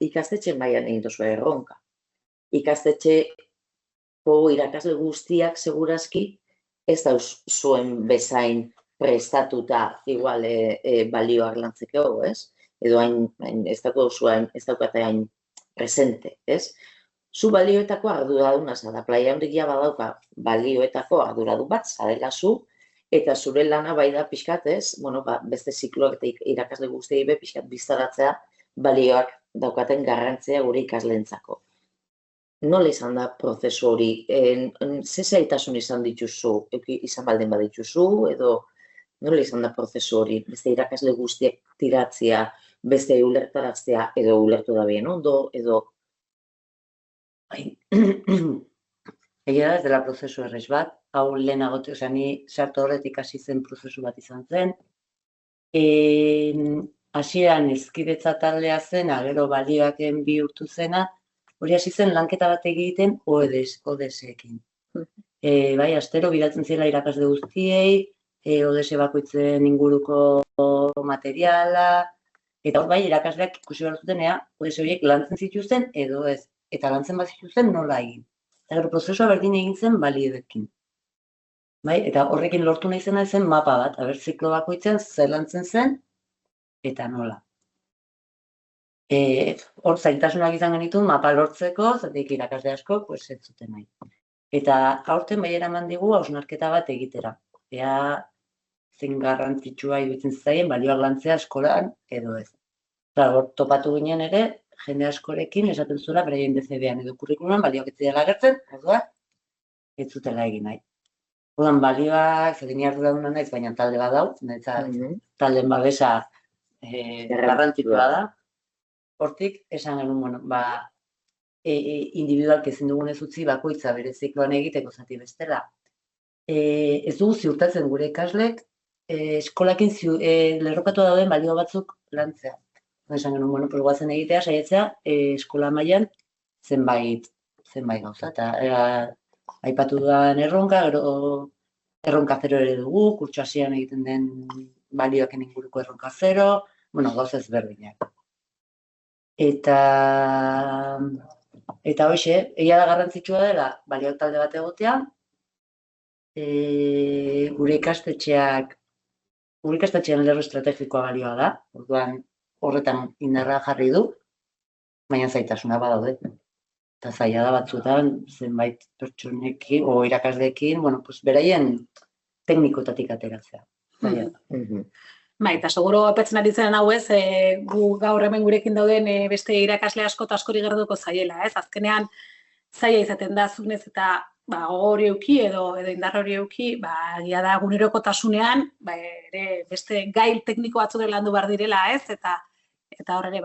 ikastetxe mailan egin duzu erronka. Ikastetxeko irakasle guztiak segurazki ez da zuen bezain prestatuta igual balioak lantzeko, ez? Edo ez daukate hain presente, ez? Zu balioetako arduraduna zara, Playa Handik ja badauka balioetako arduradun bat zarela zu, eta zure lana bai da pixkat, ez? Beste zikloak eta irakasle guztiei be pixkat biztaratzea balioak daukaten garrantzia gure ikasleentzako. Nola izan da prozesu hori? Ze zailtasun izan dituzu, izan baldin badituzu, edo nola izan da prozesu hori? Beste irakasle guztiak tiratzea, beste ulertaraztea, edo ulertu da bien ondo, edo... Egia da, ez dela prozesu errez bat, hau lehenagote, ni sartu horretik hasi zen prozesu bat izan zen. Hasieran hezkidetza taldea zena, gero balioaken bihurtu zena, hori hasi zen lanketa bat egiten ODS-ekin. Bai, astero bidaltzen ziela irakasle guztiei, ODS bakoitzen inguruko materiala, eta hor bai, irakasleak ikusi behar zutenea, ODS horiek lantzen zituzten edo ez, eta lantzen bat zituzten nola egin. Eta gero prozesua berdin egin zen balioekin. Bai, eta horrekin lortu nahi zena zen mapa bat, aber ziklo bakoitzen zer lantzen zen, eta nola. Hor zailtasunak izan genituen mapa lortzeko, zatik irakasle asko, ez zuten nahi. Eta aurten bai eraman digu hausnarketa bat egitera. Ea zen garrantzitsua iruditzen zaien balioak lantzea eskolan edo ez. Hor topatu ginen ere, jende askorekin esaten zuela beraien DCB-an edo kurrikuluman balioak ez dela agertzen, orduan ez zutela egin nahi. Orduan balioak, zedini arduraduna naiz, baina talde bat dau, taldeen babesa garrantzitsua da. Hortik, esan genuen, individualk ezin dugunez utzi bakoitza bere zikloan egiteko zati bestela. Ez dugu ziurtatzen gure ikaslek, eskolakin lerrokatu dauden balio batzuk lantzea. Esan genuen, guazen egitea, saietzea, eskola mailan zenbait gauza. Eta aipatu dudan erronka, gero erronka zero ere dugu, kurtso hasieran egiten den balioaken inguruko erronka zero, gauza ezberdinak. Eta hoxe, egia da garrantzitsua dela balioak talde bat egotea, gure ikastetxean lerro estrategikoa balioa da, orduan horretan indarra jarri du, baina zaitasuna badaude. Eta zaila da batzuetan zenbait pertsonekin, o irakasleekin, beraien teknikotatik ateratzea. Eta seguro epetzen ari zen hau ez, gu gaur hemen gurekin dauden beste irakasle asko eta askori gertuko zaiela, ez? Azkenean zaila izaten da zunez eta hori euki edo indar hori euki, egia da egunerokotasunean beste gail tekniko batzuk landu behar direla, ez? Eta hor ere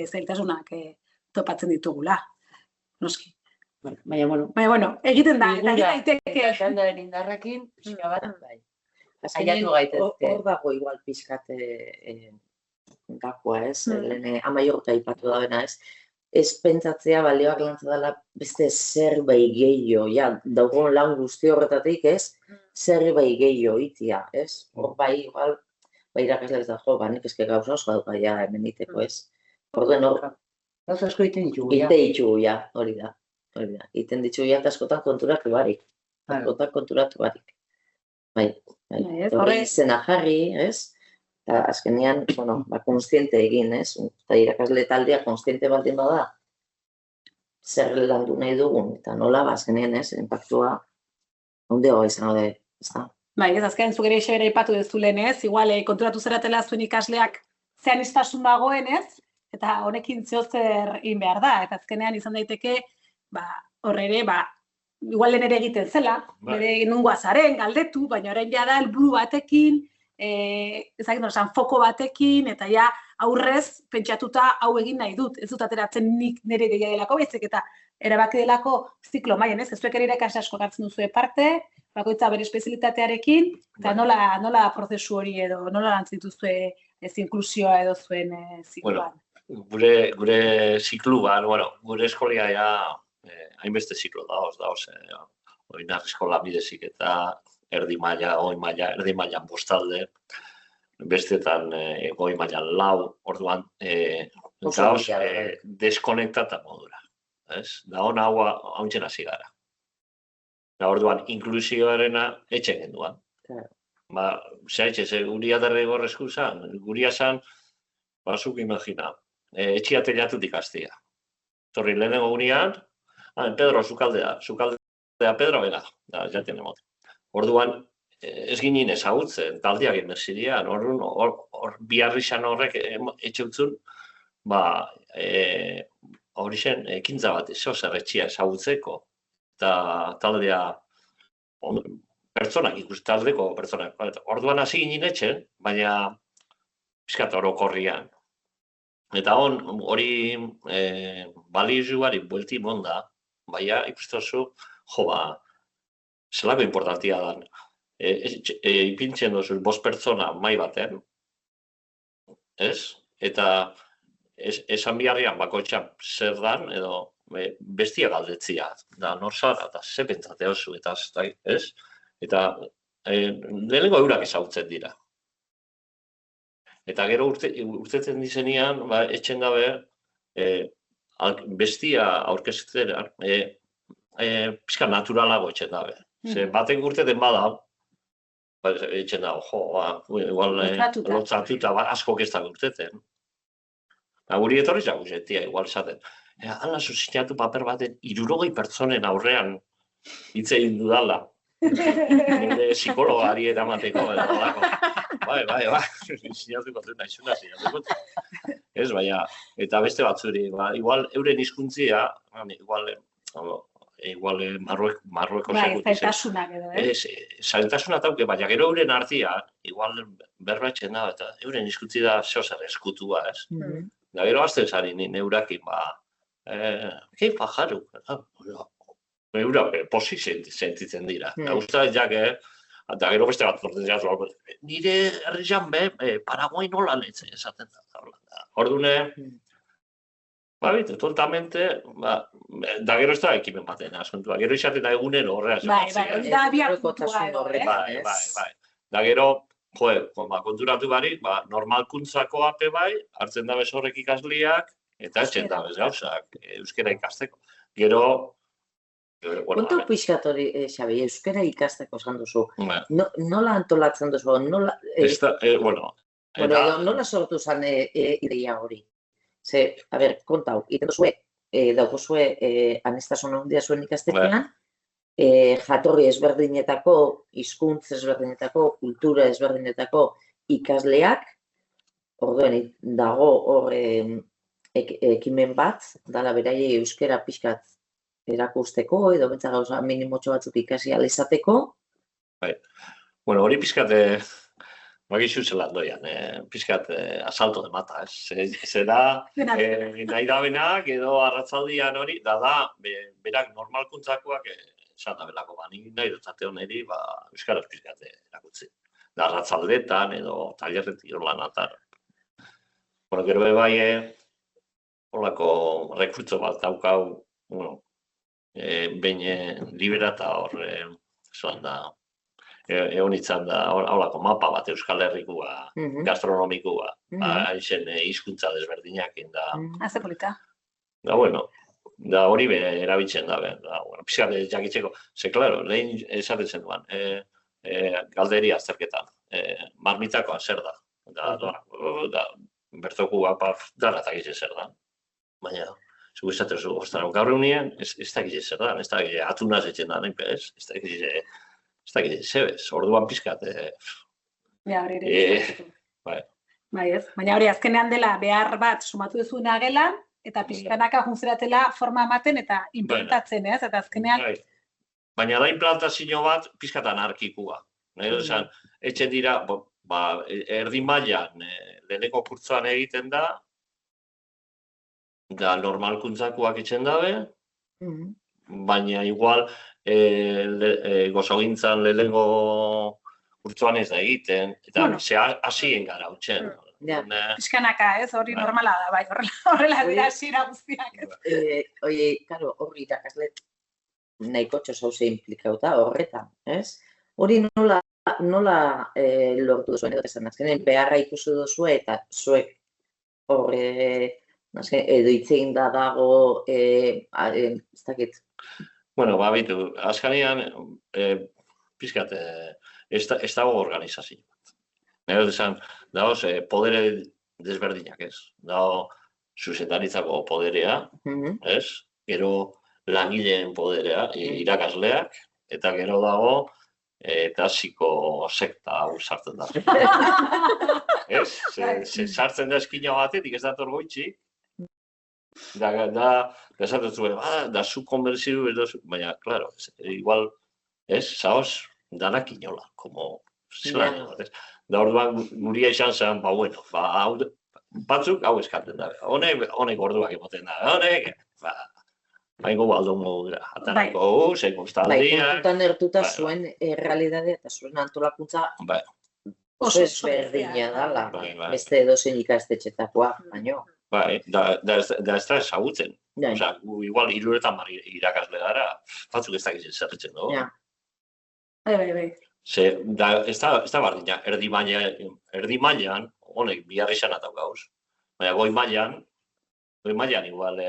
zailtasunak topatzen ditugula, noski. Baina, egiten da, eta egiteke. Taldearen indarrekin, pixka bat, bai. Hor dago igual pixkat gakoa, ez? Amaiorka aipatu da bena, ez? Ez pentsatzea balioak lantzea dela beste zerbait gehiago, daugon lan guzti horretatik, ez? Zerbait gehiago itia, ez? Hor igual, irakasle ez da, nik eske gauza oso dauka hemen iteko, ez? Orduen hor... Gauza asko iten ditugu, hori da. Iten ditugu, eta askotan konturatu barik. Hori izena jarri, ez? Eta azkenean, konstiente egin, ez? Eta irakasle taldea konstiente baldin bada, zer landu nahi dugun, eta nola, azkenean, ez? Impactua, handiagoa izan hori, ez da? Ez azkenean, zugere ise bere ipatu dezulen, ez? Igual, konturatu zeratela zuen ikasleak zean istasun dagoen, ez? Eta honekin zehozer egin behar da, eta azkenean izan daiteke, horre ere, igual lehen ere egiten zela, bere nungoa zaren, galdetu, baina orain ja da helburu batekin, foko batekin, eta ja aurrez pentsatuta hau egin nahi dut. Ez dut ateratzen nik nire ideia delako, baizik eta erabaki delako ziklo mailan, ez? Zuek ere irakasle asko hartzen duzue parte, bakoitza bere espezialitatearekin, eta nola prozesu hori edo, nola lantzituzue inklusioa edo zuen zikloan? Gure zikluan, gure eskolia hainbeste ziklo daoz, oinar eskola bidezik eta erdi maila, erdi mailan bostalde. bestetan goi mailan 4, orduan gauz deskonektata modura. Da hona hauntzen hasi gara. Da orduan inklusioarena etxe genduan. Zaitxe, guria derrigorrezku zan, guria zan, bazuk imagina, etxia telatutik hastia. Torri lehenengo gunean, Pedro, zukaldea Pedro, bera, ja tenemos. Orduan, ez ginen ezagutzen, taldeak emerzidean, hor biharrizan horrek etxe utzun, hori zen, ekintza bat, zer etxia ezagutzeko, eta taldea, pertsonak ikusten, taldeko pertsonak. Orduan hasi ginen etxen, baina pixkat orokorrian. Eta hori balizuari buelti monda, baina ikusten zu, zelako importantia dan. Ipintzen duzu 5 pertsona mai baten, ez? Eta esan biharrian bakoitza zer dan, edo bestia galdetzia, da nor zara, eta ze pentsate oso, eta ez? Eta lehenengo eurak ezagutzen dira. Eta gero urtetzen dizenean, etxen gabe, bestia aurkezteran, pixka naturalago etxen dabe. Batek urteten bada, etxen dago, igual lotzatuta askok ez da urteten. Guri etorri zago zetia, igual esaten. Hala zuzinatu paper baten 60 pertsonen aurrean hitz egin dudala. Nire psikologari eramateko, bai, sinatuko du naizuna, sinatuko du. Ez, baina, eta beste batzuri, igual euren hizkuntzia, igual Marrueko bai, zailtasunak edo, zailtasunak dauke, baina gero euren artia, igual berbatzen da, eta euren hizkuntzi da zeozer eskutua, ez? Da gero azten zari neurakin, kei pajaru, eurak pozik sentitzen dira. Usta jake, eta gero beste bat zorten zehaz, nire herrizan Paraguai nola letzen esaten da. Ordune, tontamente, da gero ez da ekimen baten asuntua. Gero izaten da egunero horrean. Bai, da biharkotua edo, Bai. Da gero, konturatu barik, normalkuntzako ape bai, hartzen da bez horrek ikasliak, eta etxen da bez gauzak, euskera ikasteko. Gero, kontu pixkat hori, Xabi, euskara ikasteko esan duzu. Nola antolatzen duzu? Nola sortu zen ideia hori? Ze, kontau, iten duzue, daukuzue aniztasun handia zuen ikastetxean, jatorri ezberdinetako, hizkuntz ezberdinetako, kultura ezberdinetako ikasleak, orduen dago hor ekimen bat, dala beraiei euskara pixkat erakusteko, edo betza gauza minimotxo batzuk ikasi alizateko. Hori pixkat, bagizu zelan doian, pixkat asalto de mata, ez? Zera, nahi da benak, edo arratzaldian hori, da, berak normalkuntzakoak esan da belako, nik nahi dutzate honeri, euskaraz pixkat erakutzi. Da, arratzaldetan, edo talerretik lanatar. Gero bai, holako rekrutzo bat daukau, behin liberata hor, zoan da, egon itzan da, holako mapa bat Euskal Herrikoa, gastronomikoa, haixen hizkuntza desberdinak. Haze polita. Da hori erabiltzen da, pixkat jakitzeko. Ze, klaro, lehen esaten zen duan, galderi azterketan, marmitakoa zer da. Da, bertokua, dara eta gitze zer da. Baina, zugu esaten zu, gaur egunean, ez da gitze zer da, ez da gitze atunaz etxen da, ez da gitze zebez, orduan pixkat. Bai ez, baina hori azkenean dela behar bat sumatu duzuna gelan, eta pixkanaka junzeratela forma ematen eta implantatzen, ez? Eta azkenean... Baina da implantazio bat pixkat anarkikua. Etxen dira, erdi mailan leheneko kurtzoan egiten da, da normalkuntzakoak etxen dabe, baina igual gozogintzan lehenengo kurtzoan ez da egiten, eta hasien gara hutsen. Piskanaka, ez? Hori normala da, bai, horrela dira hasiera guztiak. Oie, karo, hori irakasle nahiko txosauze implikauta horretan, ez? Hori nola nola lortu duzuen, edo esan, azkenean beharra ikusi duzu eta zuek hor, edo hitz egin da dago, ez dakit. Bueno, bitu, azkanean, pizkat, ez dago organizazio. Nero esan, dagoz, podere desberdinak, ez? Dago, zuzendaritzako poderea, ez? Gero langileen poderea, irakasleak, eta gero dago, tasiko sekta hau sartzen da. Ez? Sartzen da eskina batetik, ez dator goitxik, da esaten zuen, da zu konberziru, baina, claro, igual, ez, zaoz, danak inola, como, zelan, da orduan guria izan zen, bueno, batzuk hau eskatzen da, honek orduak emoten da, honek, haingo baldongo dira, atanako, zein kostaldiak. Kontutan ertuta zuen realidadea eta zuen antolakuntza oso ezberdina dala, beste edozein ikastetxetakoa, baino. Da ez da ezagutzen. Osa, igual 300 irakasle gara, batzuk ez dakitzen zerretzen dugu. Bai. Ez da bardina, erdi mailan, honek bihar izan atau gauz. Baina goi mailan igual,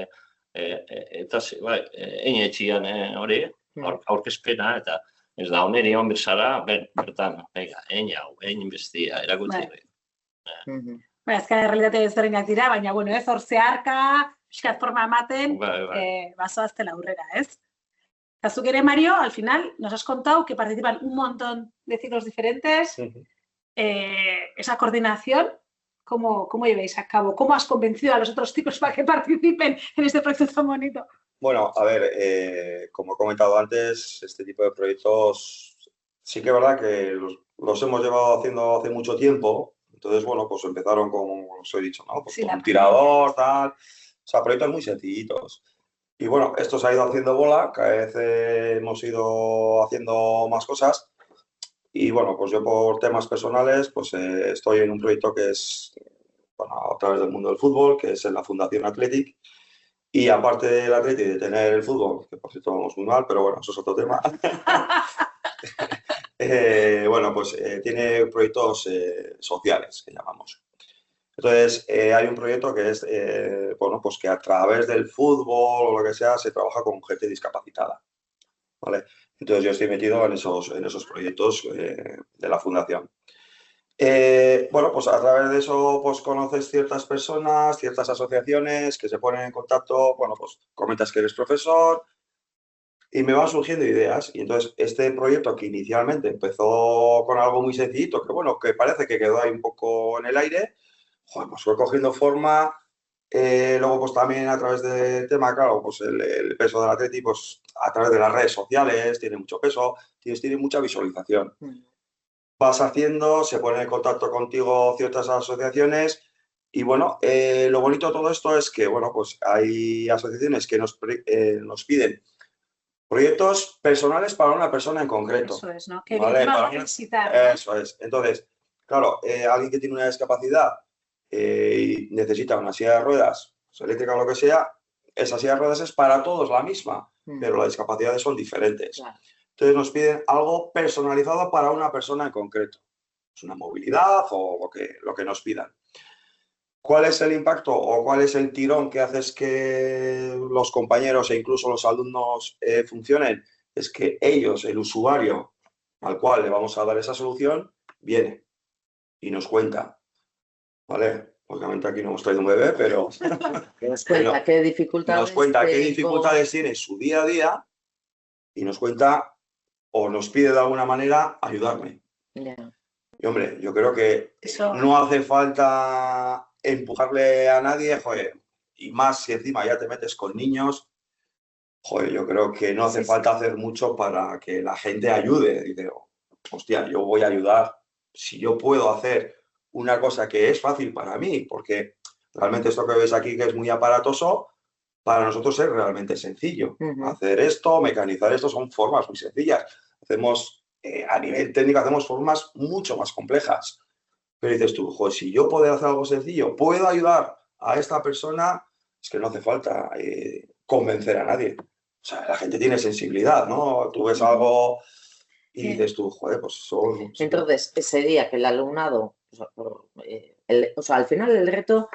eta egin etxian hori, aurkezpena, eta ez da honeri hon bezala, bertan, egin bestia, erakutzi. Azkara realitate ezberdinak dira, baina, bueno, ez hor zeharka, pixkat forma ematen, bazoaztela aurrera, ez? Eta zuk ere, Mario, al final, nos has contado que participan un montón de ciclos diferentes. Esa coordinación, ¿cómo lleváis a cabo? ¿Cómo has convencido a los otros chicos para que participen en este proyecto tan bonito? Bueno, a ver, como he comentado antes, este tipo de proyectos sí que es verdad que los hemos llevado haciendo hace mucho tiempo. Entonces, bueno, pues empezaron como os he dicho, ¿no? Pues con un tirador, tal. O sea, proyectos muy sencillitos. Y bueno, esto se ha ido haciendo bola, cada vez hemos ido haciendo más cosas. Y bueno, pues yo por temas personales, pues estoy en un proyecto que es, bueno, a través del mundo del fútbol, que es en la Fundación Athletic. Y aparte del Athletic y de tener el fútbol, que por cierto vamos muy mal, pero bueno, eso es otro tema. Bueno, pues tiene proyectos sociales, que llamamos. Entonces, hay un proyecto que es, bueno, pues que a través del fútbol o lo que sea, se trabaja con gente discapacitada, ¿vale? Entonces, yo estoy metido en esos proyectos de la fundación. Bueno, pues a través de eso, pues conoces ciertas personas, ciertas asociaciones que se ponen en contacto, bueno, pues comentas que eres profesor, y me van surgiendo ideas. Y entonces este proyecto que inicialmente empezó con algo muy sencillito, que bueno, que parece que quedó ahí un poco en el aire, joder, pues fue cogiendo forma. Luego pues también a través del tema, claro, pues el peso del Atleti, pues a través de las redes sociales tiene mucho peso, tiene mucha visualización. Vas haciendo, se ponen en contacto contigo ciertas asociaciones. Y bueno, lo bonito de todo esto es que, bueno, pues hay asociaciones que nos piden proyectos personales para una persona en concreto. Eso es, ¿no? Que ¿vale? va a necesitar. Eso es. Entonces, claro, alguien que tiene una discapacidad y necesita una silla de ruedas, eléctrica o lo que sea, esa silla de ruedas es para todos la misma, pero las discapacidades son diferentes. Claro. Entonces nos piden algo personalizado para una persona en concreto. Es una movilidad o lo que nos pidan. ¿Cuál es el impacto o cuál es el tirón que hace que los compañeros e incluso los alumnos funcionen? Es que ellos, el usuario al cual le vamos a dar esa solución, viene y nos cuenta, ¿vale? Obviamente aquí no hemos traído un bebé, pero nos cuenta qué dificultades tiene su día a día y nos cuenta o nos pide de alguna manera ayudarme. Yeah. Y hombre, yo creo que no hace falta empujarle a nadie, joder, y más si encima ya te metes con niños, joder, yo creo que no hace falta hacer mucho para que la gente ayude. Dice, hostia, yo voy a ayudar si yo puedo hacer una cosa que es fácil para mí, porque realmente esto que ves aquí, que es muy aparatoso, para nosotros es realmente sencillo. Hacer esto, mecanizar esto, son formas muy sencillas. Hacemos, a nivel técnico, hacemos formas mucho más complejas. Pero dices tú, joder, si yo puedo hacer algo sencillo, puedo ayudar a esta persona, es que no hace falta convencer a nadie. O sea, la gente tiene sensibilidad, ¿no? Tú ves algo y dices tú, joder, pues son... Entonces, sería que el alumnado, o sea, al final el reto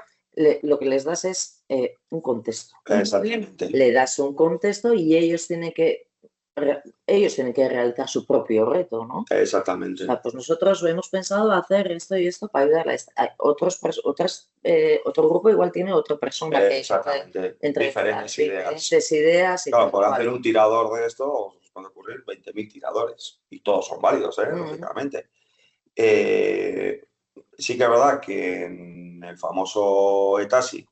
lo que les das es un contexto. Exactamente. Le das un contexto y ellos tienen que realizar su propio reto, ¿no? Exactamente. O sea, pues nosotros hemos pensado hacer esto y esto para ayudar a otro grupo igual tiene otra persona que exactamente. entre diferentes ideas y claro, por hacer un tirador de esto os puede ocurrir 20.000 tiradores y todos son válidos, lógicamente. Sí que es verdad que en el famoso ETASI,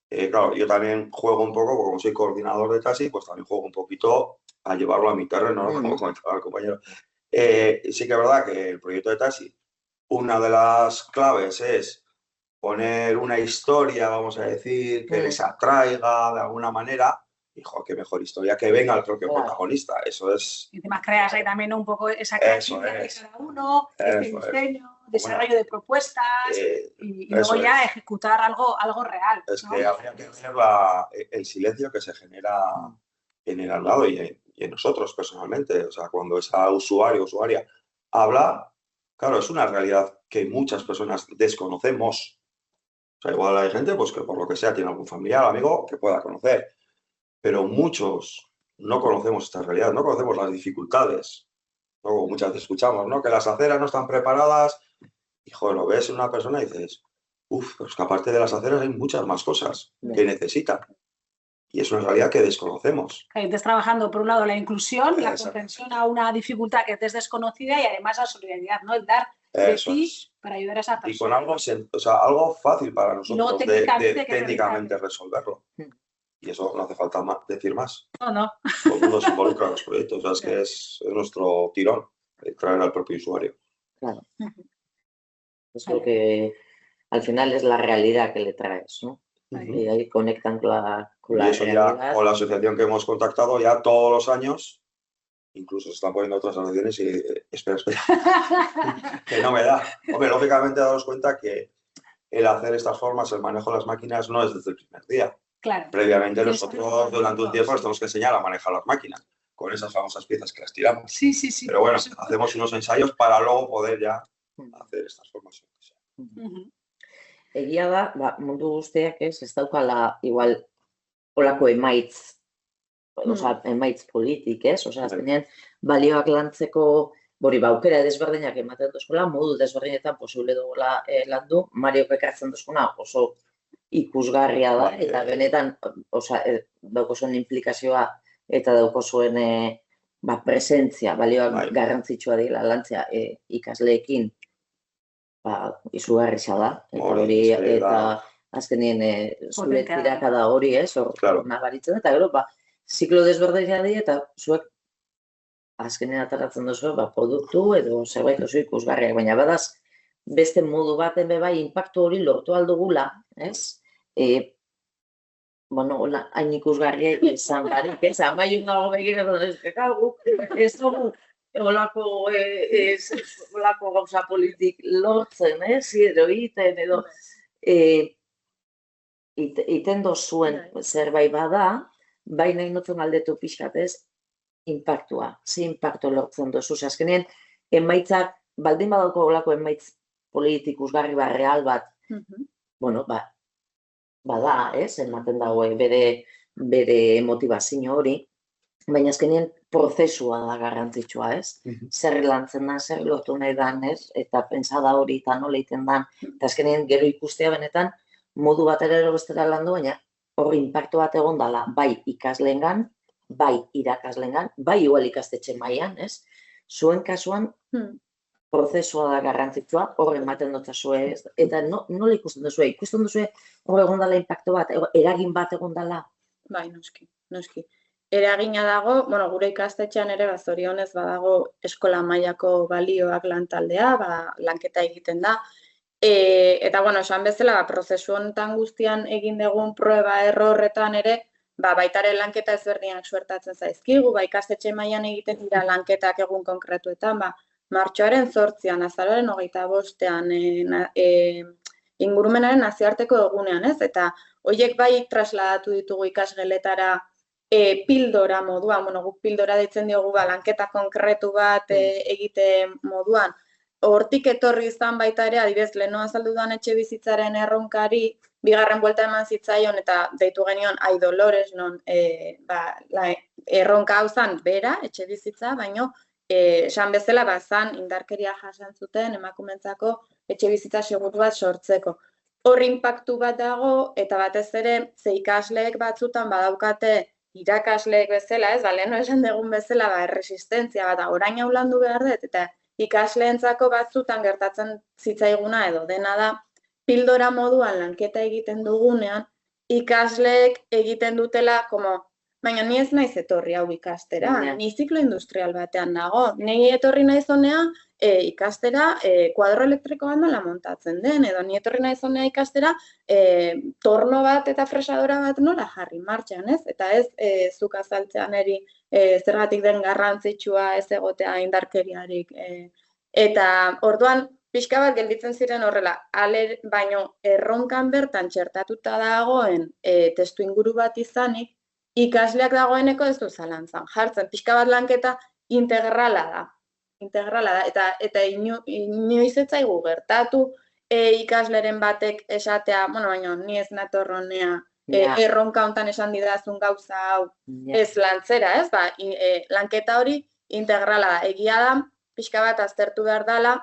claro, yo también juego un poco, como soy coordinador de ETASI, pues también juego un poquito a llevarlo a mi terreno, ¿no? Como comentaba el compañero. Sí que es verdad que el proyecto de ETASI, una de las claves es poner una historia, vamos a decir, que les atraiga de alguna manera. Hijo, qué mejor historia que venga el propio protagonista. Eso es... Y además creas ahí también un poco esa creatividad de cada uno, diseño, desarrollo de propuestas y luego ya ejecutar algo real. Es que habría que ver el silencio que se genera en el alumnado y en nosotros personalmente. O sea, cuando esa usuario o usuaria habla, claro, es una realidad que muchas personas desconocemos. O sea, igual hay gente pues, que por lo que sea tiene algún familiar o amigo que pueda conocer, pero muchos no conocemos esta realidad, no conocemos las dificultades. Luego muchas veces escuchamos, ¿no? Que las aceras no están preparadas y, joder, lo ves en una persona y dices, pues que aparte de las aceras hay muchas más cosas que necesitan. Y es una realidad que desconocemos. Que estés trabajando, por un lado, la inclusión, la comprensión a una dificultad que te es desconocida y además la solidaridad, ¿no? El dar de ti para ayudar a esa persona. Y con algo, o sea, algo fácil para nosotros técnicamente resolverlo. Y eso no hace falta decir más. No. Todo el mundo se involucra en los proyectos. O sea, es que es nuestro tirón, traer al propio usuario. Claro. Es lo que al final es la realidad que le traes, ¿no? Y ahí conectan con la eso realidad. Ya, con la asociación que hemos contactado, ya todos los años, incluso se están poniendo otras asociaciones y espera, que no me da. Hombre, lógicamente daros cuenta que el hacer estas formas, el manejo de las máquinas, no es desde el primer día. Claro. Previamente nosotros durante un tiempo nos tenemos que enseñar a manejar las máquinas, con esas famosas piezas que las tiramos. Sí. Pero bueno, hacemos unos ensayos para luego poder ya hacer estas formas. Egia da, mundu guztiak ez daukala igual olako emaitz, emaitz politik, ez? Osea, azkenean balioak lantzeko aukera desberdinak ematen duzkola, modu desberdinetan posible dugula landu, Mariok ekartzen duzkona oso ikusgarria da, eta benetan, dauko zuen implikazioa eta dauko zuen presentzia, balioak garrantzitsua dira lantzea ikasleekin, izugarria da, eta azkenien zure tirakada hori ez, nabaritzen, eta gero, ziklo desberdinak dira, eta zuek azkenean ataratzen duzu, produktu edo zerbait oso ikusgarriak, baina badaz beste modu baten bebai inpaktu hori lortu aldugula, ez? Hain ikusgarria izan barik, ez? Amaiun dago begiratzen ez dugu olako gauza politik lortzen, ez? Edo iten, edo iten dozuen zerbait bada, baina inotzen aldetu pixkatez, inpaktua, ze inpaktu lortzen duzu. Azkenean, emaitzak, baldin badauko olako emaitz politikusgarri real bat, bada, ez, ematen dago bere motivazio hori, baina azkenean prozesua da garrantzitsua, ez? Zer lantzen da, zer lortu nahi dan, ez? Eta pentsada hori eta nola egiten dan, eta azkenean gero ikustea benetan modu batera ero bestera landu, baina hori inpaktu bat egon dala, bai ikasleengan, bai irakaslengan, bai igual ikastetxe mailan, ez? Zuen kasuan, prozesua da garrantzitsua, hor ematen dut zuen, eta nola ikusten duzu? Ikusten duzu hor egon dala inpaktu bat, eragin bat egon dala? Bai, noski. Eragina dago, gure ikastetxean ere zorionez badago eskola mailako balioak lantaldea, lanketa egiten da. Eta, esan bezala, prozesu honetan guztian egin dugun proeba errorretan ere, baitaren lanketa ezberdinak suertatzen zaizkigu, ikastetxe mailan egiten dira lanketak egun konkretuetan, martxoaren 8an, azaroaren 25ean, ingurumenaren nazioarteko egunean, ez? Eta horiek bai trasladatu ditugu ikasgeletara pildora moduan, guk pildora deitzen diogu lanketa konkretu bat egite moduan, hortik etorri izan baita ere, adibidez, leheno azaldudan etxe bizitzaren erronkari, bigarren buelta eman zitzaion eta deitu genion Ai Dolores, non erronka hau zan bera, etxe bizitza, baino esan bezala zan indarkeria jasan zuten emakumentzako etxe bizitza seguru bat sortzeko. Hor inpaktu bat dago, eta batez ere, ze ikasleek batzutan badaukate irakasleek bezala, leheno esan dugun bezala, erresistentzia bat, orain hau landu behar dut, eta ikasleentzako batzutan gertatzen zitzaiguna edo dena da, pildora moduan lanketa egiten dugunean, ikasleek egiten dutela, baina ni ez naiz etorri hau ikastera, ni ziklo industrial batean nago, ni etorri naiz honea ikastera kuadro elektriko bat nola montatzen den, edo ni etorri naiz honea ikastera torno bat eta fresadora bat nola jarri martxan, ez? Eta ez zuk azaltzean eri zergatik den garrantzitsua ez egotea indarkeriarik. Eta orduan, pixka bat gelditzen ziren horrela, baino erronkan bertan txertatuta dagoen testu inguru bat izanik, ikasleak dagoeneko ez du zalantzan jartzen. Pixka bat lanketa integrala da. Eta inoiz ez zaigu gertatu ikasleren batek esatea, baina ni ez nator honea erronka hontan esan didazun gauza hau ez lantzera, ez? Lanketa hori integrala da. Egia da, pixka bat aztertu behar dela,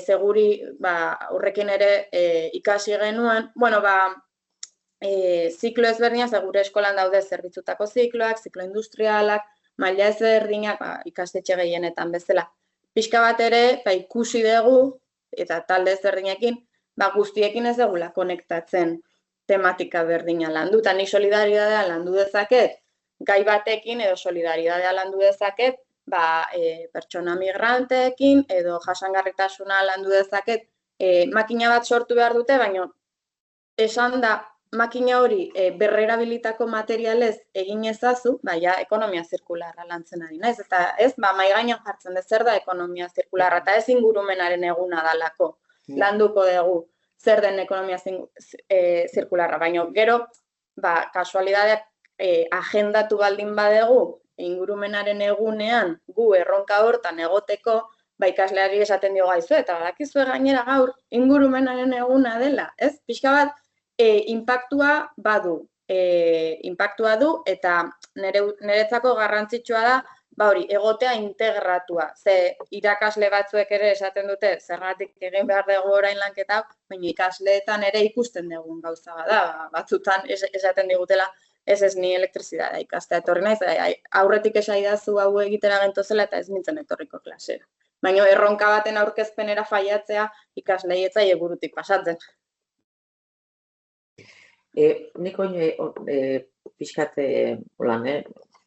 seguri horrekin ere ikasi genuen, ziklo ezberdinak, gure eskolan daude zerbitzutako zikloak, ziklo industrialak, maila ezberdinak, ikastetxe gehienetan bezala. Pixka bat ere, ikusi dugu, eta talde ezberdinekin, guztiekin ez dugula konektatzen tematika berdina landu. Eta ni solidaridadea landu dezaket, gai batekin edo solidaridadea landu dezaket, pertsona migranteekin edo jasangarritasuna landu dezaket, makina bat sortu behar dute, baina esan da, makina hori berrerabilitako materialez egin ezazu, ekonomia zirkularra lantzen ari naiz. Eta ez, mahai gainean jartzen dut zer da ekonomia zirkularra, eta ez ingurumenaren eguna dalako landuko dugu zer den ekonomia zirkularra. Baina gero, kasualidadeak agendatu baldin badegu, ingurumenaren egunean gu erronka hortan egoteko, ikasleari esaten dio gaizu, eta badakizue gainera gaur ingurumenaren eguna dela, ez? Pixka bat, inpaktua badu, eta niretzako garrantzitsua da, egotea integratua. Ze irakasle batzuek ere esaten dute, zergatik egin behar dugu orain lanketa, baina ikasleetan ere ikusten dugun gauza bada, batzutan esaten digutela, ez ni elektrizidadea ikastea etorri naiz, aurretik esaidazu hau egitera gentozela eta ez nintzen etorriko klasera. Baina erronka baten aurkezpenera faiatzea ikaslei ez zaie burutik pasatzen. Nik pixkat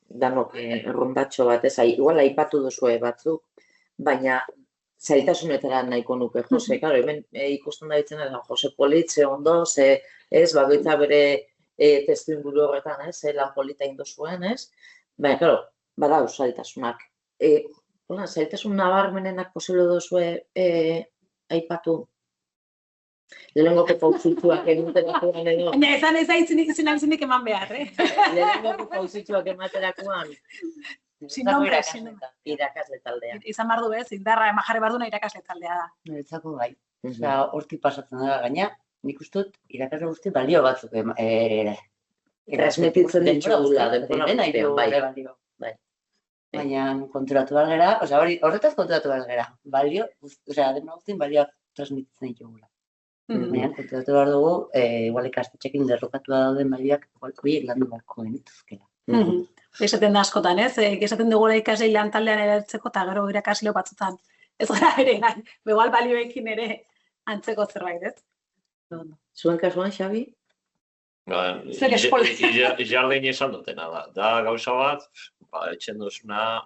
danok errondatxo bat, igual aipatu duzue batzuk, baina zailtasunetara nahiko nuke, Jose, hemen ikusten da ditzen da, Jose politze ondo, ez, bagoitza bere testu inguru horretan, lan polita indo zuen, ez, baina, badau zailtasunak. Zailtasun nabarmenenak posible duzue aipatu? Lehengoko pausituak ematerakoan edo. Baina ezan izinik eman behar, Lehengoko pausituak ematerakoan. Irakasle taldea. Izan bardu bez, indarra emajarri barduna irakasle taldea da. Niretzako bai. Hortik pasatzen da gaina, nik ustut irakasle guzti balio batzuk transmititzen ditugula denbora balio. Baina konturatu behar gara, horretaz konturatu behar gara. Balio, denbora guztien balioak transmititzen ditugula. Baina, konturatu behar dugu, igual ikastetxekin derrokatua dauden balioak, horiek landu beharko genituzkela. Esaten da askotan, ez? Esaten dugula ikaslei lan taldean eratzeko eta gero irakasleo batzutan. Ez gara ere, begoal balioekin ere antzeko zerbait, ez? Zuen kasuan, Xabi? Zer eskola? Jardin esan dutena da. Da gauza bat, etxen duzuna,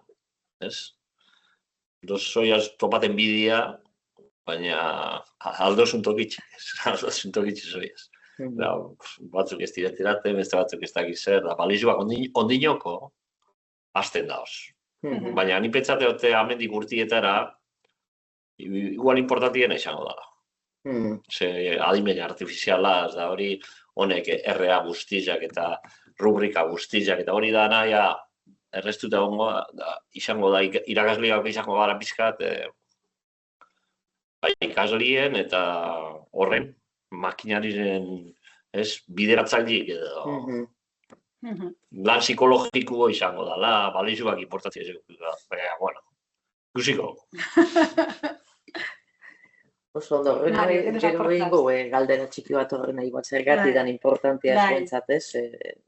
ez? Dozoiaz topaten bidea, baina aldozun tokitxe zoiaz. Batzuk ez diretirate, beste batzuk ez dakiz zer, da balizuak ondinoko hasten daoz. Baina ni pentsate dute amendik urtietara igual importantiena izango dara. Adimen artifiziala, da hori honek errea guztiak eta rubrika guztiak, eta hori da naia errestuta izango da, irakasleak izango gara pizkat, ikaslien eta horren makinariren bideratzaileek edo lan psikologiko izango da, balizuak importatzea izango da, bueno, ikusiko. Oso ondo, gero egingo galdera txiki bat horren nahi bat zergatik dan importantia zuentzat,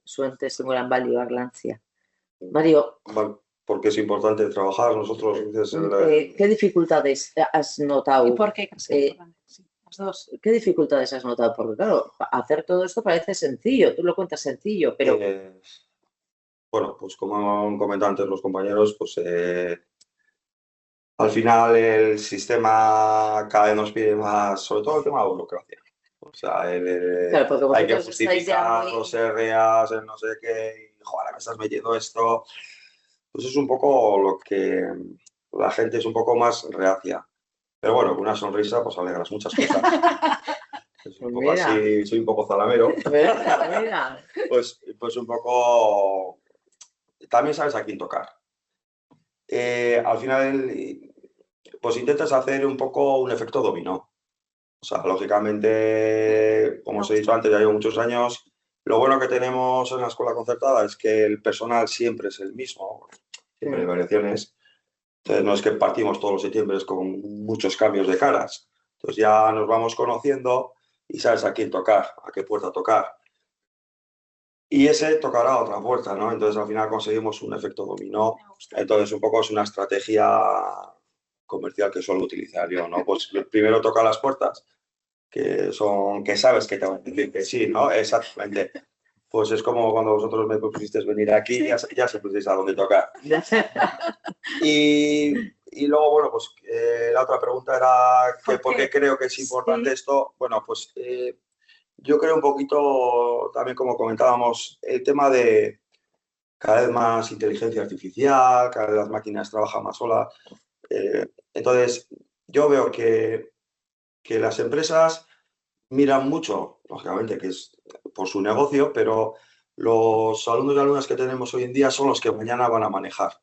zuen testengoran balioak lantzia. Mario. Porque es importante trabajar, nosotros... ¿Qué dificultades has notado? ¿Y por qué? Las dos. ¿Qué dificultades has notado? Porque claro, hacer todo esto parece sencillo, tú lo cuentas sencillo, pero... Bueno, pues como han comentado antes los compañeros, pues al final el sistema cada vez nos pide más, sobre todo el tema de burocracia. O sea, claro, hay que justificar los RAs, el no sé qué, y joder, me estás metiendo esto. Pues es un poco lo que la gente es un poco más reacia. Pero bueno, con una sonrisa pues alegras muchas cosas. Es un poco así, soy un poco zalamero. Pues un poco... También sabes a quién tocar. Al final, pues intentas hacer un poco un efecto dominó. O sea, lógicamente, como os he dicho antes, ya llevo muchos años. Lo bueno que tenemos en la escuela concertada es que el personal siempre es el mismo. Siempre hay variaciones. Entonces no es que partimos todos los septiembre con muchos cambios de caras. Entonces ya nos vamos conociendo y sabes a quién tocar, a qué puerta tocar. Y ese tocará otra puerta, ¿no? Entonces al final conseguimos un efecto dominó. Entonces un poco es una estrategia comercial que suelo utilizar yo, ¿no? Pues primero toca las puertas, que sabes que te van a decir que sí, ¿no? Exactamente. Pues es como cuando vosotros me propusisteis venir aquí, ya sabéis a dónde tocar. Y luego, bueno, pues la otra pregunta era que por qué creo que es importante esto. Bueno, pues yo creo un poquito, también como comentábamos, el tema de cada vez más inteligencia artificial, cada vez las máquinas trabajan más solas. Entonces, yo veo que las empresas miran mucho, lógicamente, que es por su negocio, pero los alumnos y alumnas que tenemos hoy en día son los que mañana van a manejar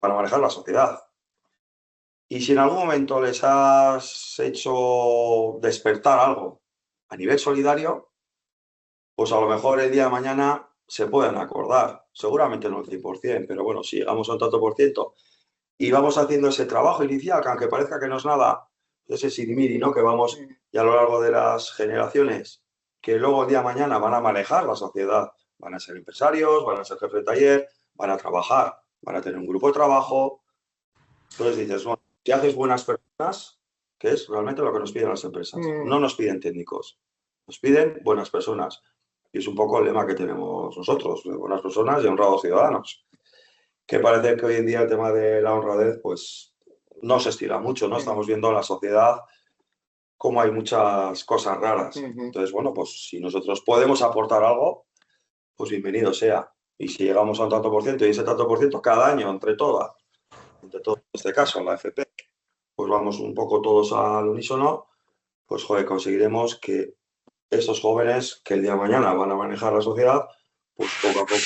la sociedad. Y si en algún momento les has hecho despertar algo a nivel solidario, pues a lo mejor el día de mañana se pueden acordar. Seguramente no el 100%, pero bueno, si llegamos a un tanto por ciento y vamos haciendo ese trabajo inicial, que aunque parezca que no es nada, ese sirimiri, ¿no? Que vamos y a lo largo de las generaciones, que luego el día de mañana van a manejar la sociedad, van a ser empresarios, van a ser jefes de taller, van a trabajar, van a tener un grupo de trabajo. Entonces dices, bueno, si haces buenas personas, que es realmente lo que nos piden las empresas, no nos piden técnicos, nos piden buenas personas. Y es un poco el lema que tenemos nosotros, buenas personas y honrados ciudadanos. Que parece que hoy en día el tema de la honradez, pues no se estila mucho, ¿no? Estamos viendo en la sociedad cómo hay muchas cosas raras. Entonces, bueno, pues si nosotros podemos aportar algo, pues bienvenido sea. Y si llegamos a un tanto por ciento, y ese tanto por ciento cada año, entre todos, en este caso, en la FP, pues vamos un poco todos al unísono, pues joder, conseguiremos que estos jóvenes que el día de mañana van a manejar la sociedad, pues poco a poco.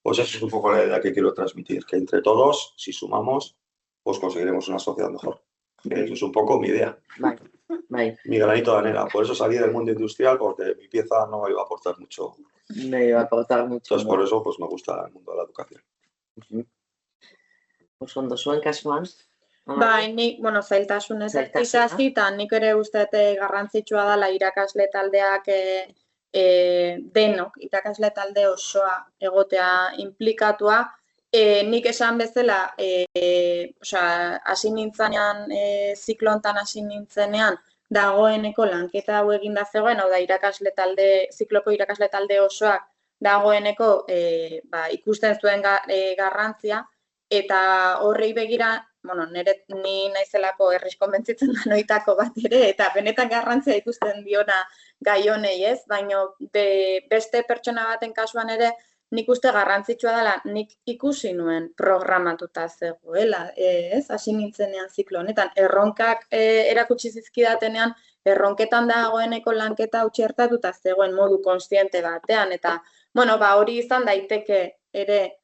Pues eso es un poco la idea que quiero transmitir, que entre todos, si sumamos, pues conseguiremos una sociedad mejor. Eso es un poco mi idea. Mi granito de arena. Por eso salí del mundo industrial, porque mi pieza no iba a aportar mucho. No iba a aportar mucho. Entonces, por eso pues, me gusta el mundo de la educación. Pues ondo zuen kasuan. Bai, nik, zailtasunez hasi, eta nik ere uste garrantzitsua dela irakasle taldeak denok, irakasle talde osoa egotea implikatua. Nik esan bezala, hasi nintzenean, ziklo hontan hasi nintzenean, dagoeneko lanketa hau eginda zegoen, hau da zikloko irakasle talde osoak dagoeneko ikusten zuen garrantzia, eta horrei begira, ni naizelako herriz konbentzitzen da noitako bat ere, eta benetan garrantzia ikusten diona gai honei ez, baina beste pertsona baten kasuan ere, nik uste garrantzitsua dela, nik ikusi nuen programatuta zegoela, ez? Hasi nintzenean ziklo honetan, erronkak erakutsi zizkidatenean, erronketan dagoeneko lanketa hau txertatuta zegoen modu konstiente batean, eta, bueno, hori izan daiteke ere,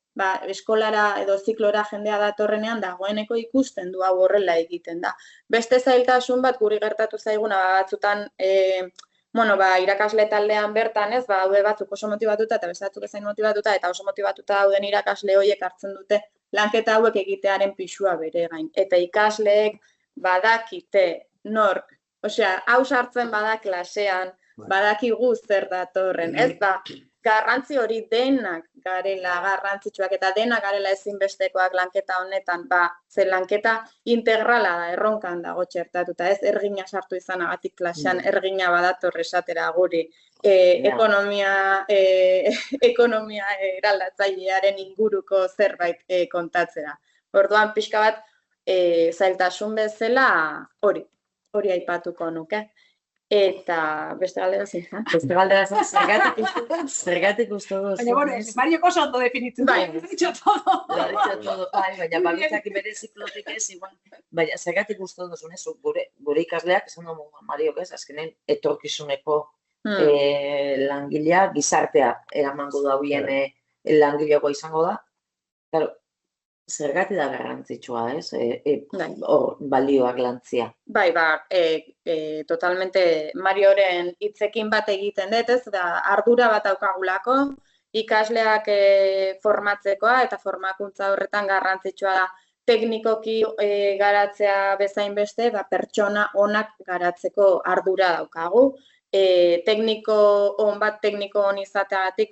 eskolara edo ziklora jendea datorrenean dagoeneko ikusten du hau horrela egiten da. Beste zailtasun bat guri gertatu zaiguna batzutan, irakasle taldean bertan, ez, daude batzuk oso motibatuta eta beste batzuk ezain motibatuta eta oso motibatuta dauden irakasle horiek hartzen dute lanketa hauek egitearen pisua bere gain. Eta ikasleek badakite nork, hau sartzen bada klasean, badakigu zer datorren, ez, garrantzi hori denak garela garrantzitsuak eta denak garela ezinbestekoak lanketa honetan, ze lanketa integrala da, erronkan dago txertatuta, ez ergina sartu izanagatik klasean, ergina badator esatera guri ekonomia eraldatzailearen inguruko zerbait kontatzera. Orduan pixka bat zailtasun bezala hori aipatuko nuke. Eta beste galdera zein. Beste galdera zein, zergatik uste duz. Baina, Mariok oso ondo definitu. Bai, lo ha dicho todo. Baina bakoitzak bere ziklotik ez, igual. Baina zergatik uste duzun ez, gure ikasleak, esan dugu Mariok ez, azkenen etorkizuneko langilea, gizartea eramango da bien langileagoa izango da. Claro, zergatik da garrantzitsua, ez? Hor balioak lantzia. Bai, totalmente Marioren hitzekin bat egiten dut, ez? Ardura bat daukagulako, ikasleak formatzekoa eta formakuntza horretan garrantzitsua da teknikoki garatzea bezain beste, pertsona onak garatzeko ardura daukagu. Tekniko on izateagatik,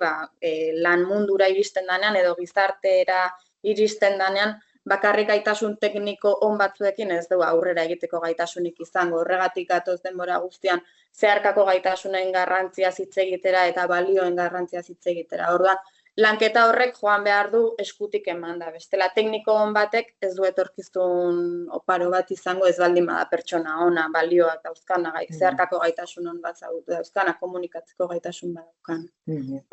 lan mundura iristen denean edo gizartera iristen denean, bakarrik gaitasun tekniko on batzuekin ez du aurrera egiteko gaitasunik izango. Horregatik gatoz denbora guztian zeharkako gaitasunen garrantzia hitz egitera eta balioen garrantzia hitz egitera. Orduan, lanketa horrek joan behar du eskutik eman da. Bestela tekniko on batek ez du etorkizun oparo bat izango ez baldin bada pertsona ona, balioak dauzkana, zeharkako gaitasun on bat dauzkana, komunikatzeko gaitasun bat daukan.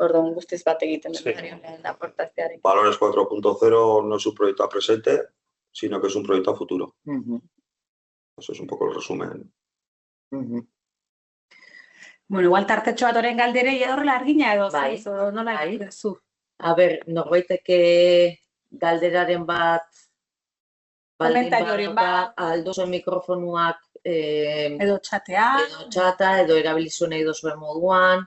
Orduan guztiz bat egiten dut aportazioarekin. Valores 4.0 no es un proyecto a presente, sino que es un proyecto a futuro. Eso es un poco el resumen. Bueno, igual tartetxo bat oren galderei edo horrela argina edo, nola zu? A ber, norbaiteke galderaren bat, komentarioren bat, aldozen mikrofonuak, edo txatea, edo erabilizu nahi dozuen moduan.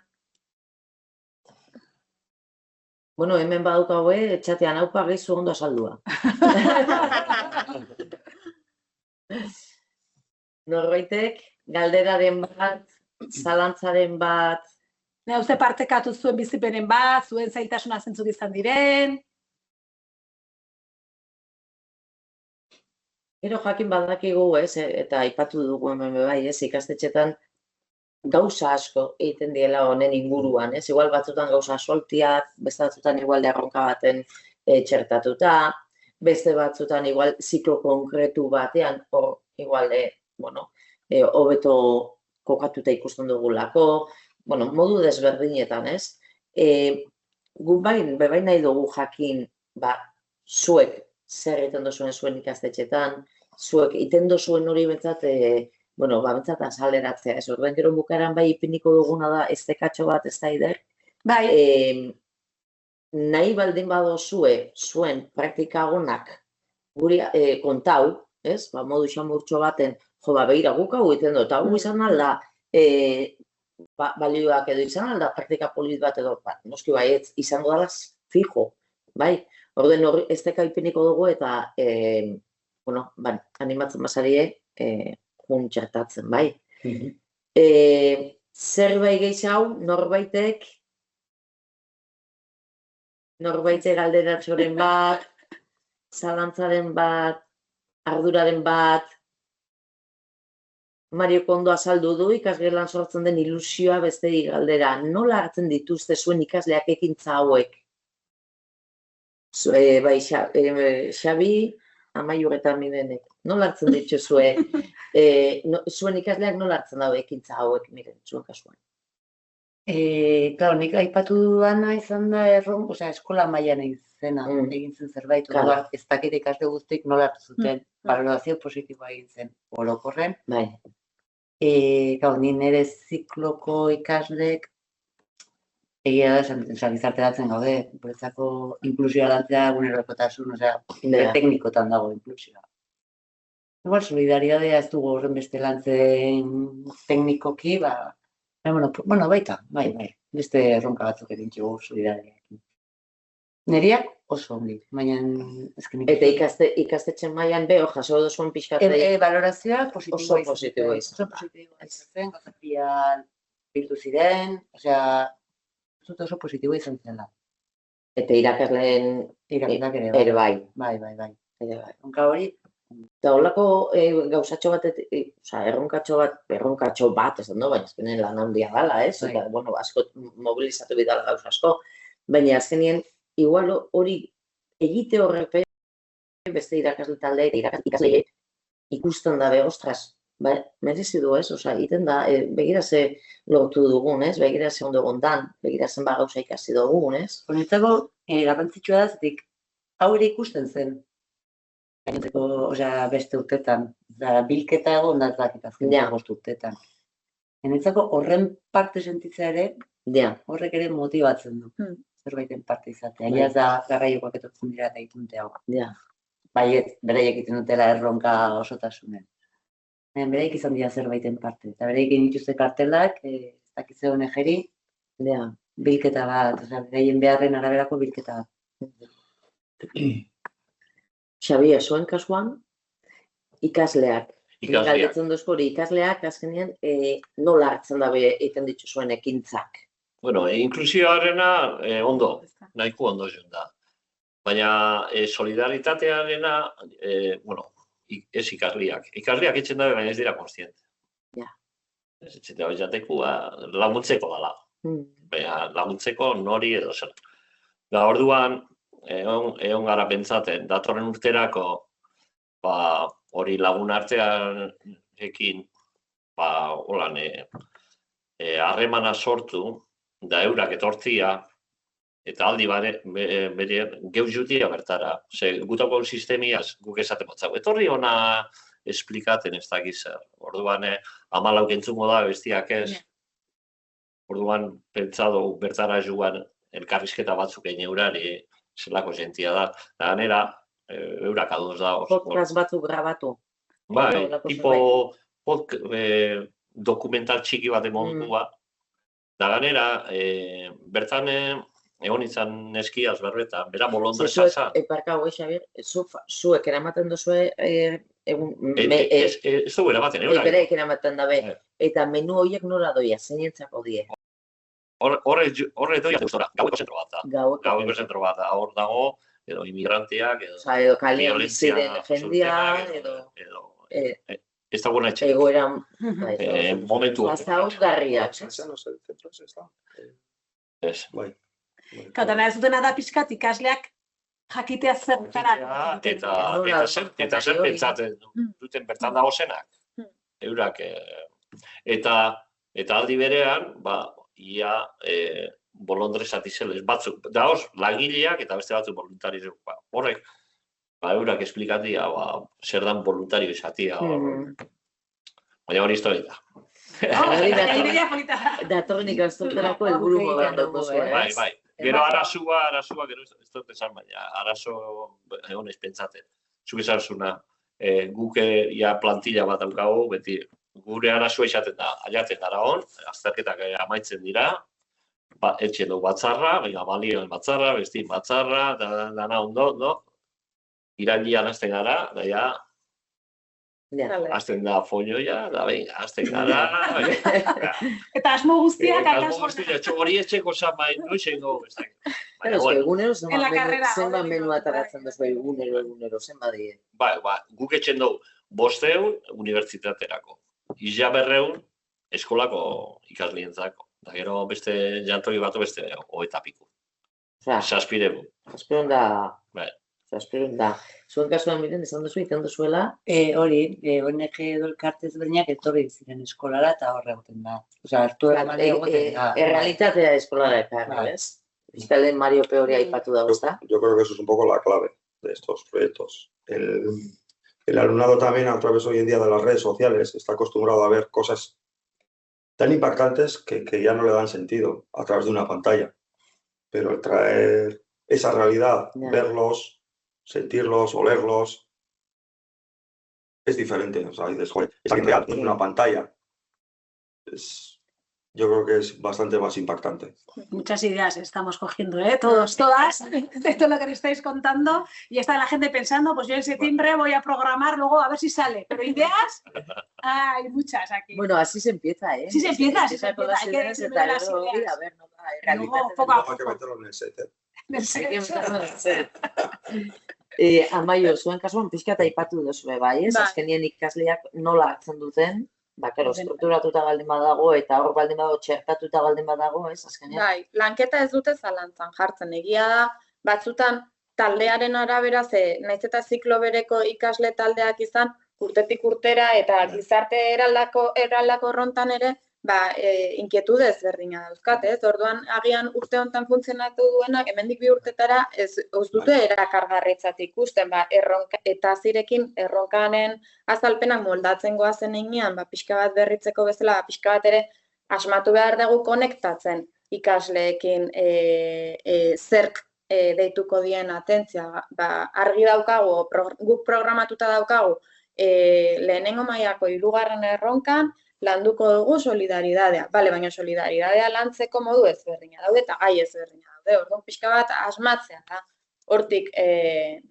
Bueno, hemen badauka txatean haupa gehizu ondo asaldua. Norbaitek galderaren bat, zalantzaren bat. Uste partekatu zuen bizipenen bat, zuen zailtasuna zentzuk izan diren. Gero jakin badakigu, eta aipatu dugu hemen bai, ikastetxetan gauza asko egiten diela honen inguruan, igual batzutan gauza soltiak, beste batzutan igual erronka baten txertatuta, beste batzutan igual ziklo konkretu batean, hor igual, hobeto kokatuta ikusten dugulako, modu desberdinetan, ez? Gu bai nahi dugu jakin, zuek zer egiten duzuen zuen ikastetxetan, zuek egiten duzuen hori bentsat, bentsat azaleratzea, ez orduan gero bukaran bai ipiniko duguna da ez dekatxo bat ez da ider. Nahi baldin badozue zuen praktikagonak guri kontau, ez? Modu xamurtxo baten, behira guk hau egiten dut, hau izan alda balioak edo izan alda praktika polit bat edo, noski baietz izango dala fijo, bai? Orduan ez deka ipiniko dugu eta, animatzen basarie, jun txertatzen, bai? Zerbait gehiago, norbaitek galderatxoren bat, zalantzaren bat, arduraren bat, Mario Kondo azaldu du ikasgelan sortzen den ilusioa besterik galdera. Nola hartzen dituzte zuen ikasleak ekintza hauek? Bai, Xabi, Amaiur eta Mirenek. Nola hartzen dituzue? Zuen ikasleak nola hartzen dago ekintza hauek, miren, zuen kasuan? Claro, nik aipatu duana izan da eskola mailan izena egin zen zerbait, ez dakit ikasle guztiek nola hartu zuten, balorazio positiboa egin zen orokorren. Ni nire zikloko ikasleek egia da esan gizarteratzen gaude, guretzako inklusioa lantzea egunerokotasun, teknikotan dago inklusioa. Igual, solidaridadea ez dugu horren beste lantzen teknikoki, baita, bai, beste erronka batzuk egin txugu solidaridadeakin. Neriak oso ongi, baina... Eta ikastetxen mailan beho, jaso duzuen pixkatzei... Balorazioa oso positiboa izan. Gazapian bildu ziren, oso positiboa izan zela. Eta irakasleen... Irakasleak ere bai. Bai. Onka hori... Eta holako gauzatxo bat, erronkatxo bat, ez dut, baina azkenean lan handia dala, ez? Eta, asko mobilizatu bidala gauz asko. Baina azkenean, igual hori egite horrek beste irakasle talde eta irakasle ikusten dabe, ostras, merezi du, ez? Egiten da, begira ze lortu dugun, ez? Begira ze ondo egondan, begira zen gauza ikasi dugun, ez? Honetzako, garrantzitsua da, zetik, hau ere ikusten zen. Beste urtetan, bilketa egon da azken bost urtetan. Honetzako, horren parte sentitzea ere, horrek ere motibatzen du. Zerbaiten parte izatea. Egia da, garraioak etortzen dira eta itunte hau. Baiet, beraiek egiten dutela erronka osotasunen. Beraiek izan dira zerbaiten parte. Eta beraiek egin dituzte kartelak, ez dakitze honen jeri, bilketa bat, beraien beharren araberako bilketa bat. Xabia, zuen kasuan, ikasleak. Galdetzen duzko hori, ikasleak azkenean nola hartzen dabe egiten dituzuen ekintzak. Inklusioarena ondo, nahiko ondo joan da. Baina solidaritatearena, ez ikasleak. Ikasleak etxen dabe, baina ez dira konstiente. Ez etxen dabe jateku, laguntzeko dala. Baina laguntzeko nori edo zer. Orduan, egon gara pentsaten, datorren urterako hori lagun artearekin harremana sortu da eurak etortzia eta aldi bere geuz jutia bertara. Gutako sistemiaz guk esaten batzau. Etorri ona esplikaten ez dakiz zer. Orduan 14 entzungo da bestiak ez. Orduan pentsatu bertara joan elkarrizketa batzuk egin eurari zelako sentia da. Da ganera, eurak adoz da. Podcast batzuk grabatu. Bai, tipo dokumental txiki bat emondua. Da ganera, bertan egon izan neskiaz berbetan, bera bolondresa zan. Eparka hoi, Xabier, zuek eramaten duzue ez dugu eramaten, eurak. Bera eramaten dabe. Eta menu horiek nora doia, zeinentzako die. Horre doia gustora, gaueko zentro bat da. Gaueko zentro bat da, hor dago, edo inmigranteak, edo kalean biziren jendia, edo... Ez da guna etxe. Egoera... Momentu. Zauzgarriak. Ez. Eta nahi zutena da pixkat ikasleak jakitea zertara. Eta zer pentsatzen duten bertan dago zenak. Eurak. Eta aldi berean, ia bolondresa dizeles batzuk. Da hor, lagileak eta beste batzuk voluntarios. Horrek, eurak esplikatia, zer dan voluntario izatia. Baina hori historia da. Datorren ikasturterako helburu modan dugu zuen. Bai. Gero arazua, gero ez dut esan, baina arazo egon ez pentsaten. Zuk esan zuna, guk plantilla bat daukagu, beti gure arazua izaten da, aiaten Aragon, azterketak amaitzen dira, etxen dugu batzarra, balioen batzarra, bestin batzarra, dana ondo, irailean hasten gara, hasten da folloia, hasten gara... Eta asmo guztiak... Hori etxeko zan bai, noizen gogo, ez dakit. Egunero zenbat menu ataratzen duzu, egunero zenbat die. Guk etxen dugu 500 unibertsitaterako. Izia 200 eskolako ikaslientzako. Da gero beste jantoki batu beste 20 piku. 700. 700 da... espero da. Zuen kasuan miren, esan duzu, iten duzuela, Hori, ONG edo elkarte ezberdinak etorri ziren eskolara eta horre egoten da. Osea, hartu eman egoten da. errealitatea eskolara ekarri, ez? Fiskalen Mario P. hori aipatu da, ezta? Yo creo que eso es un poco la clave de estos proyectos. El alumnado también, a través hoy en día de las redes sociales, está acostumbrado a ver cosas tan impactantes que ya no le dan sentido a través de una pantalla. Pero el traer esa realidad, verlos, sentirlos, olerlos, es diferente. O sea, dices, joder, es alguien real, no es una pantalla. Yo creo que es bastante más impactante. Muchas ideas estamos cogiendo, todos, todas, de todo lo que le estáis contando. Y está la gente pensando, pues yo en septiembre voy a programar, luego a ver si sale. Pero ideas, hay muchas aquí. Bueno, así se empieza, ¿eh? Sí se empieza, con las hay que ideas decirme las luego, ideas. a ver, no va, realitatea. Luego, poco a Hay que poco. meterlo en el set, Hay que meterlo en el set. Amaio, zuen kasuan pixka eta aipatu duzue, bai, ez? Bai. Azkenien ikasleak nola hartzen duten, karo, strukturatuta baldin badago, eta hor baldin badago txertatuta baldin badago, ez? Azkenean. Bai, lanketa ez dute zalantzan jartzen. Egia da, batzutan taldearen arabera, naiz eta ziklo bereko ikasle taldeak izan, urtetik urtera eta gizarte eraldako errontan ere, inkietude ezberdina dauzkat, ez? Orduan, agian urte honetan funtzionatu duenak, hemendik 2 urtetara ez dute erakargarritzat ikusten, eta zirekin erronkanen azalpenak moldatzen goazen heinean, pixka bat berritzeko bezala, pixka bat ere asmatu behar dugu konektatzen ikasleekin zerk deituko dien atentzia. Argi daukagu, guk programatuta daukagu, lehenengo mailako 3. erronkan, landuko dugu solidaridadea. Bale, baina solidaridadea lantzeko modu ezberdina daude eta gai ezberdina daude. Orduan pixka bat asmatzea da. Hortik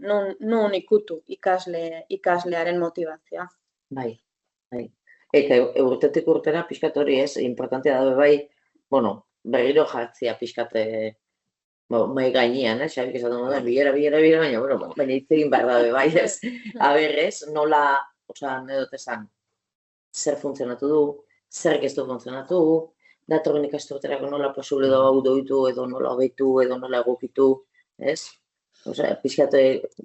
nun ikutu ikaslearen motivazioa. Bai. Eta urtetik urtera pixkat hori ez, importantea dabe bai, berriro jartzia pixkat mai gainean, Xabik esaten duen, bilera, baina hitz egin behar dabe bai ez. Aberrez, nola, nedot esan, zer funtzionatu du, zer ez du funtzionatu, datorren ikasturterako nola posible da hau doitu, edo nola hobetu, edo nola egokitu, ez? Pixkat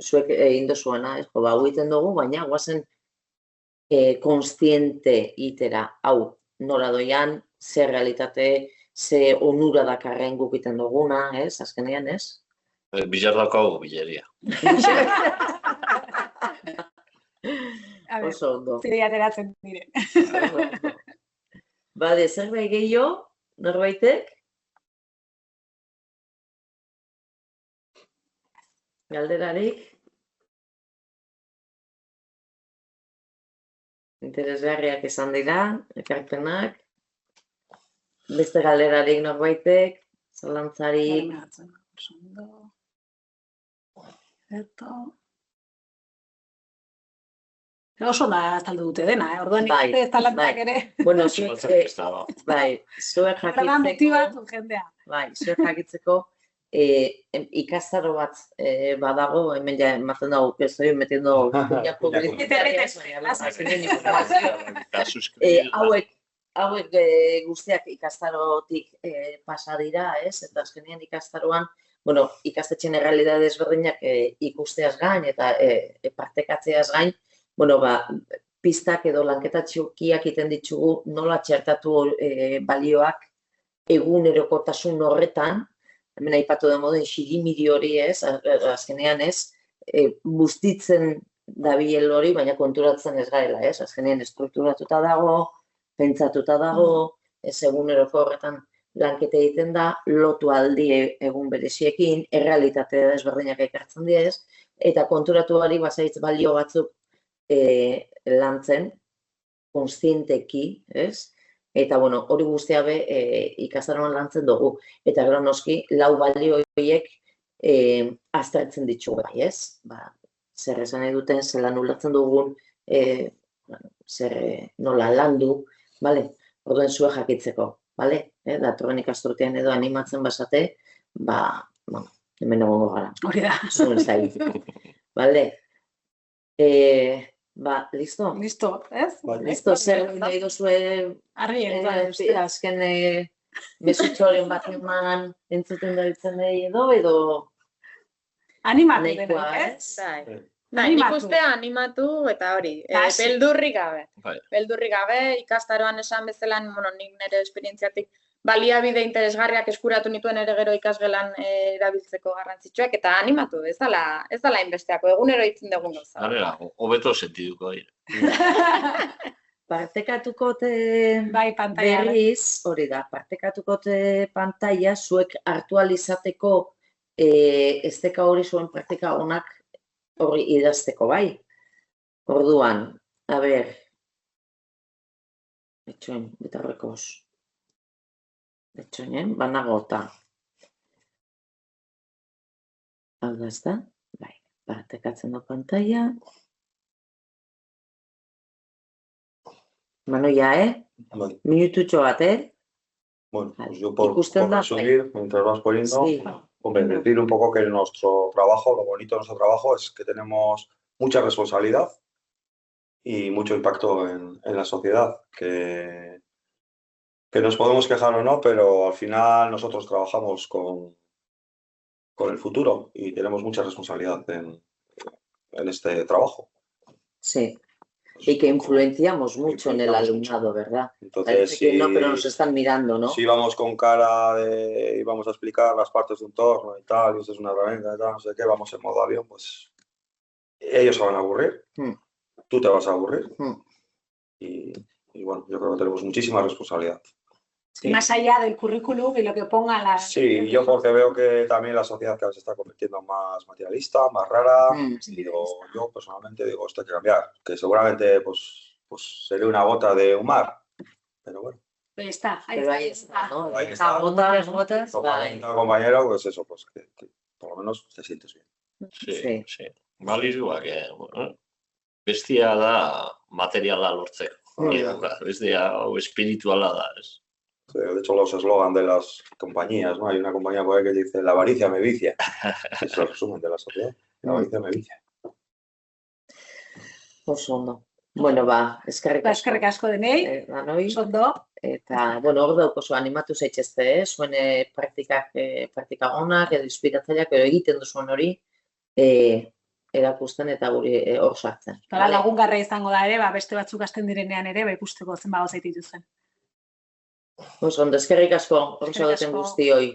zuek egin dozuena, hau egiten dugu, baina guazen konstiente itera, hau nola doian, zer realitate, ze onura dakarren guk egiten duguna, ez? Azkenean, ez? Bilar daukagu bileria. Oso ondo. Zidea ateratzen dire. Bade, zerbait gehiago, norbaitek? Galderarik? Interesgarriak izan dira, ekarpenak. Beste galderarik norbaitek, zalantzarik. Oso da azaldu dute dena, orduan ez talantak ere. Bueno, zuek jakitzeko ikastaro bat badago, hemen ja ematen dago, que estoy metiendo cuña publicitaria. Hauek guztiak ikastarotik pasa dira, ez? Eta azkenean ikastaroan, ikastetxen errealidade ezberdinak ikusteaz gain eta partekatzeaz gain, pistak edo lanketa txukiak iten ditugu nola txertatu balioak egunerokotasun horretan, hemen aipatu den moden xirimiri hori ez, azkenean ez, bustitzen dabiel hori, baina konturatzen ez gaela ez, azkenean estrukturatuta dago, pentsatuta dago, ez eguneroko horretan lanketa egiten da, lotu aldi egun bereziekin, errealitate ezberdinak ekartzen diez, eta konturatuari bazaitz balio batzuk lantzen, konstienteki, ez? Eta, hori guztia be ikastaroan lantzen dugu. Eta gero noski, 4 balio horiek aztertzen ditugu bai, ez? Zer esan eduten, zelan ulertzen dugun, zer nola landu, bale? Orduen zuek jakitzeko, bale? Datorren ikasturtean edo animatzen basate, hemen egongo gara. Hori da. Zuen zain. Bale? Listo? Listo, ez? Listo, zer nahi duzue azken mesutxoren bat eman entzuten da ditzen edo Animatu nahikoa, denak, ez? ez? Bai, nik uste animatu eta hori, beldurrik gabe. Bai. Beldurrik gabe, ikastaroan esan bezala, bueno, nik nire esperientziatik baliabide interesgarriak eskuratu nituen ere gero ikasgelan erabiltzeko garrantzitsuak, eta animatu, ez dala inbesteako, egunero itzen dugun gauza. Garera, hobeto sentiduko dira. Partekatukote Bai, pantaila. berriz, hori da, partekatukote pantaila zuek hartu alizateko esteka hori zuen praktika onak hori idazteko, bai? Orduan, a ber, etxoen, betarrekoz. Etxoen, banagota. Hau da, ez da? Bai, partekatzen da pantaila. Manoia, Vale. Minututxo bat, Bueno, Vale. pues yo por Ikusten da, resumir, mientras vas poniendo, Sí. hombre, decir un poco que nuestro trabajo, lo bonito de nuestro trabajo es que tenemos mucha responsabilidad y mucho impacto en la sociedad, que nos podemos quejar o no, pero al final nosotros trabajamos con el futuro y tenemos mucha responsabilidad en este trabajo. Sí. Y que influenciamos mucho en el alumnado, ¿verdad? Entonces, Parece que no, pero nos están mirando, ¿no? Si vamos con cara de y vamos a explicar las partes de un torno y tal, y esto es una herramienta y tal, no sé qué, vamos en modo avión, pues ellos se van a aburrir, tú te vas a aburrir y bueno, yo creo que tenemos muchísima responsabilidad. Sí. Más allá del currículum y lo que ponga la... Sí, yo porque veo que también la sociedad cada vez se está convirtiendo más materialista, más rara, y digo, yo personalmente digo, esto hay que cambiar, que seguramente pues seré una gota de un mar, pero bueno. Ahí está, Pero ahí está, ¿no? Ahí está. Gotas, gotas. Compañero, pues eso, pues que por lo menos te sientes bien. Sí, sí. Balizuak, bestia da materiala lortzeko. Bestia hau espirituala da, ez? De hecho, los eslogan de las compañías, ¿no? Hay una compañía por ahí que dice, la avaricia me vicia. Es el resumen de la sociedad. La avaricia me vicia. Oso ondo. Bueno, eskerrik asko. Eskerrik asko denei, Danoi. ondo. Eta, bueno, hor dauk oso animatu zaitezte, zuen praktika onak, edo inspiratzaileak, edo egiten duzuen hori, erakusten eta guri hor sartzen. Eta lagungarra izango da ere, beste batzuk hasten direnean ere, ikusteko zenba gauza dituzen. Oso ondo, eskerrik asko, hor zaudeten guztioi.